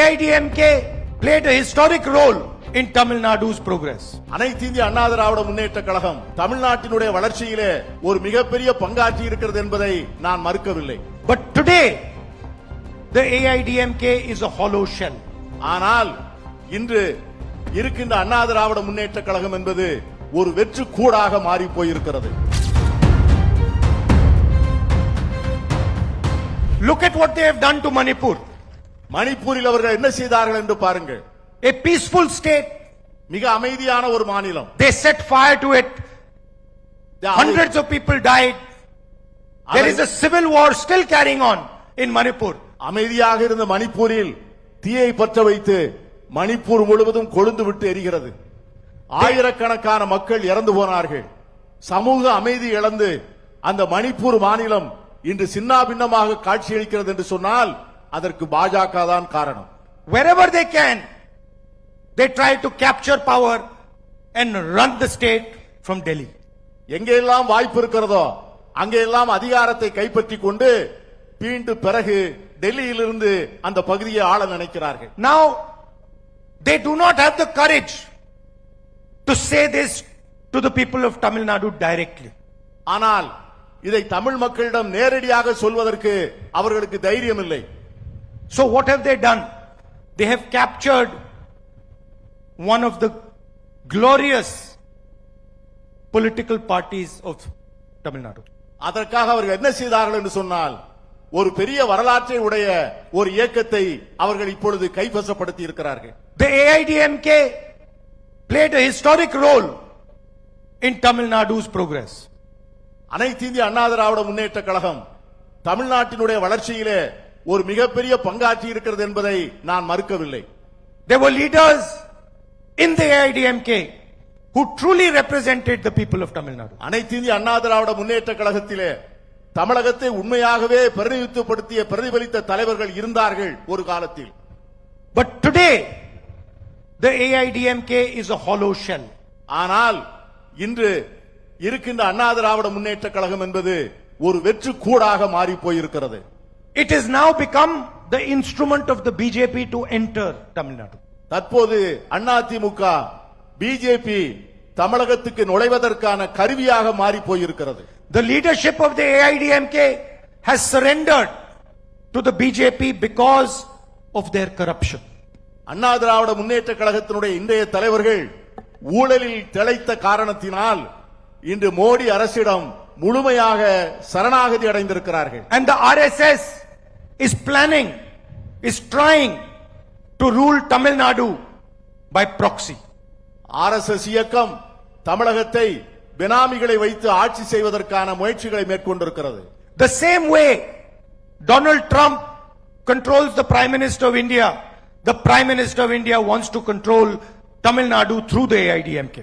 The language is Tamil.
AIDMK played a historic role in Tamil Nadu's progress. அனைத்து இந்திய அண்ணா திராவிட முன்னேற்ற கழகம் தமிழ்நாட்டினுடைய வளர்ச்சியிலே ஒரு மிகப்பெரிய பங்காற்றி இருக்கிறது என்பதை நான் மறுக்கவில்லை. But today, the AIDMK is a hollow shell. ஆனால் இன்று இருக்கின்ற அண்ணா திராவிட முன்னேற்ற கழகம் என்பது ஒரு வெற்று கூடாக மாறி போயிருக்கிறது. Look at what they have done to Manipur. மணிப்பூரில் அவர்கள் என்ன செய்தார்கள் என்று பாருங்கள். A peaceful state. மிக அமைதியான ஒரு மாநிலம். They set fire to it. Hundreds of people died. There is a civil war still carrying on in Manipur. அமைதியாக இருந்த மணிப்பூரில் தீயை பற்ற வைத்து மணிப்பூர் முழுவதும் கொழுந்து விட்டு எரிகிறது. ஆயிரக்கணக்கான மக்கள் இறந்து போனார்கள். சமூக அமைதி இழந்து அந்த மணிப்பூர் மாநிலம் இன்று சின்னாபின்னமாக காட்சியளிக்கிறது என்று சொன்னால் அதற்கு பாஜக தான் காரணம். Wherever they can, they try to capture power and run the state from Delhi. எங்கெல்லாம் வாய்ப்பு இருக்கிறதோ அங்கெல்லாம் அதிகாரத்தை கைப்பற்றிக் கொண்டு மீண்டும் பிறகு டெல்லியிலிருந்து அந்த பகுதியை ஆள நினைக்கிறார்கள். Now they do not have the courage to say this to the people of Tamil Nadu directly. ஆனால் இதை தமிழ் மக்களிடம் நேரடியாக சொல்வதற்கு அவர்களுக்கு தைரியம் இல்லை. So what have they done? They have captured one of the glorious political parties of Tamil Nadu. அதற்காக அவர்கள் என்ன செய்தார்கள் என்று சொன்னால் ஒரு பெரிய வரலாற்றை உடைய ஒரு இயக்கத்தை அவர்கள் இப்பொழுது கைவசப்படுத்தி இருக்கிறார்கள். The AIDMK played a historic role in Tamil Nadu's progress. அனைத்து இந்திய அண்ணா திராவிட முன்னேற்ற கழகம் தமிழ்நாட்டினுடைய வளர்ச்சியிலே ஒரு மிகப்பெரிய பங்காற்றி இருக்கிறது என்பதை நான் மறுக்கவில்லை. There were leaders in the AIDMK who truly represented the people of Tamil Nadu. அனைத்து இந்திய அண்ணா திராவிட முன்னேற்ற கழகத்திலே தமிழகத்தை உண்மையாகவே பிரதிநிதித்துவப்படுத்திய பிரதிபலித்த தலைவர்கள் இருந்தார்கள் ஒரு காலத்தில். But today the AIDMK is a hollow shell. ஆனால் இன்று இருக்கின்ற அண்ணா திராவிட முன்னேற்ற கழகம் என்பது ஒரு வெற்று கூடாக மாறி போயிருக்கிறது. It has now become the instrument of the BJP to enter Tamil Nadu. தற்போது அதிமுக பிஜேபி தமிழகத்துக்கு நுழைவதற்கான கருவியாக மாறி போயிருக்கிறது. The leadership of the AIDMK has surrendered to the BJP because of their corruption. Anna Dravida Munnetra கழகத்தினுடைய இன்றைய தலைவர்கள் ஊழலில் திளைத்த காரணத்தினால் இன்று மோடி அரசிடம் முழுமையாக சரணாகதி அடைந்திருக்கிறார்கள். And the RSS is planning, is trying to rule Tamil Nadu by proxy. RSS இயக்கம் தமிழகத்தை பினாமிகளை வைத்து ஆட்சி செய்வதற்கான முயற்சிகளை மேற்கொண்டிருக்கிறது. The same way Donald Trump controls the Prime Minister of India, the Prime Minister of India wants to control Tamil Nadu through the AIDMK.